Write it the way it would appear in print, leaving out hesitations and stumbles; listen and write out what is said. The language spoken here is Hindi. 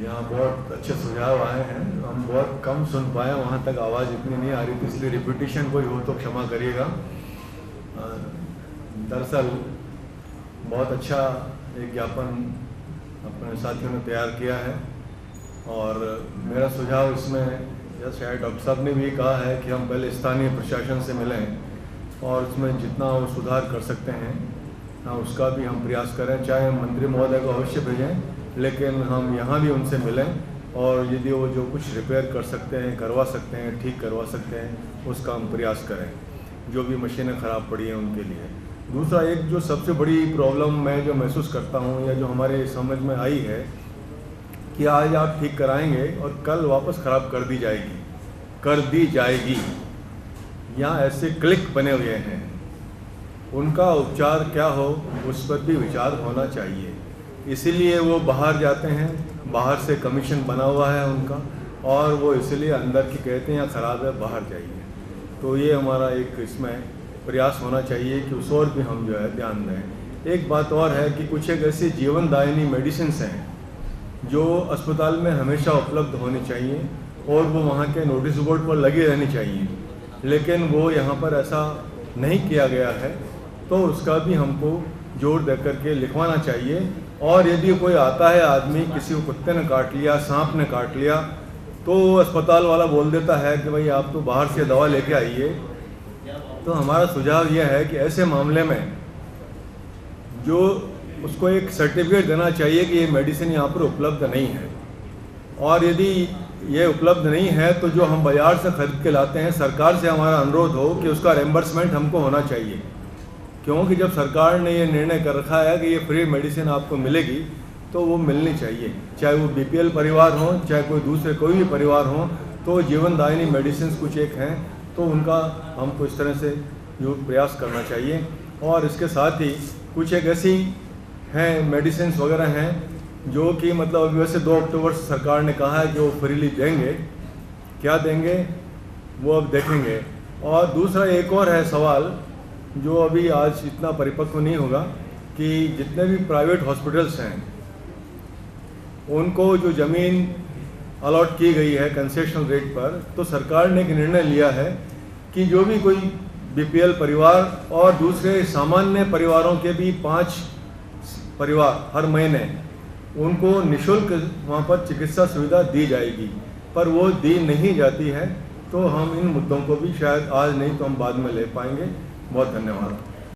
यहाँ बहुत अच्छे सुझाव आए हैं। हम बहुत कम सुन पाए, वहाँ तक आवाज़ इतनी नहीं आ रही थी, इसलिए रिपीटिशन कोई हो तो क्षमा करिएगा। दरअसल बहुत अच्छा एक ज्ञापन अपने साथियों ने तैयार किया है और मेरा सुझाव इसमें, या शायद डॉक्टर साहब ने भी कहा है कि हम पहले स्थानीय प्रशासन से मिलें और उसमें जितना वो सुधार कर सकते हैं उसका भी हम प्रयास करें। चाहे हम मंत्री महोदय को अवश्य भेजें, लेकिन हम यहाँ भी उनसे मिलें और यदि वो जो कुछ रिपेयर कर सकते हैं, करवा सकते हैं, ठीक करवा सकते हैं, उसका हम प्रयास करें, जो भी मशीनें ख़राब पड़ी हैं उनके लिए। दूसरा, एक जो सबसे बड़ी प्रॉब्लम मैं जो महसूस करता हूँ या जो हमारे समझ में आई है कि आज आप ठीक कराएंगे और कल वापस ख़राब कर दी जाएगी, यहाँ ऐसे क्लिक बने हुए हैं, उनका उपचार क्या हो उस पर भी विचार होना चाहिए। इसीलिए वो बाहर जाते हैं, बाहर से कमीशन बना हुआ है उनका, और वो इसलिए अंदर की कहते हैं या ख़राब है बाहर जाइए। तो ये हमारा एक इसमें प्रयास होना चाहिए कि उस और भी हम जो है ध्यान दें। एक बात और है कि कुछ एक ऐसी जीवनदायिनी मेडिसिन्स हैं जो अस्पताल में हमेशा उपलब्ध होनी चाहिए और वो वहाँ के नोटिस बोर्ड पर लगी रहनी चाहिए, लेकिन वो यहाँ पर ऐसा नहीं किया गया है, तो उसका भी हमको जोर दे करके लिखवाना चाहिए। और यदि कोई आता है आदमी, किसी को कुत्ते ने काट लिया, सांप ने काट लिया, तो अस्पताल वाला बोल देता है कि भाई आप तो बाहर से दवा लेके आइए। तो हमारा सुझाव यह है कि ऐसे मामले में जो उसको एक सर्टिफिकेट देना चाहिए कि ये मेडिसिन यहाँ पर उपलब्ध नहीं है, और यदि ये उपलब्ध नहीं है तो जो हम बाज़ार से खरीद के लाते हैं, सरकार से हमारा अनुरोध हो कि उसका रिम्बर्समेंट हमको होना चाहिए, क्योंकि जब सरकार ने ये निर्णय कर रखा है कि ये फ्री मेडिसिन आपको मिलेगी तो वो मिलनी चाहिए, चाहे वो बीपीएल परिवार हो, चाहे कोई भी परिवार हो। तो जीवनदायिनी मेडिसिन कुछ एक हैं, तो उनका हमको इस तरह से जो प्रयास करना चाहिए। और इसके साथ ही कुछ एक ऐसी हैं मेडिसिन वगैरह हैं जो कि मतलब अभी वैसे 2 अक्टूबर से सरकार ने कहा है कि वो फ्रीली देंगे, क्या देंगे वो अब देखेंगे। और दूसरा एक और है सवाल जो अभी आज इतना परिपक्व नहीं होगा कि जितने भी प्राइवेट हॉस्पिटल्स हैं उनको जो ज़मीन अलॉट की गई है कंसेशनल रेट पर, तो सरकार ने एक निर्णय लिया है कि जो भी कोई बीपीएल परिवार और दूसरे सामान्य परिवारों के भी 5 परिवार हर महीने उनको निःशुल्क वहाँ पर चिकित्सा सुविधा दी जाएगी, पर वो दी नहीं जाती है। तो हम इन मुद्दों को भी शायद आज नहीं तो हम बाद में ले पाएंगे। बहुत धन्यवाद।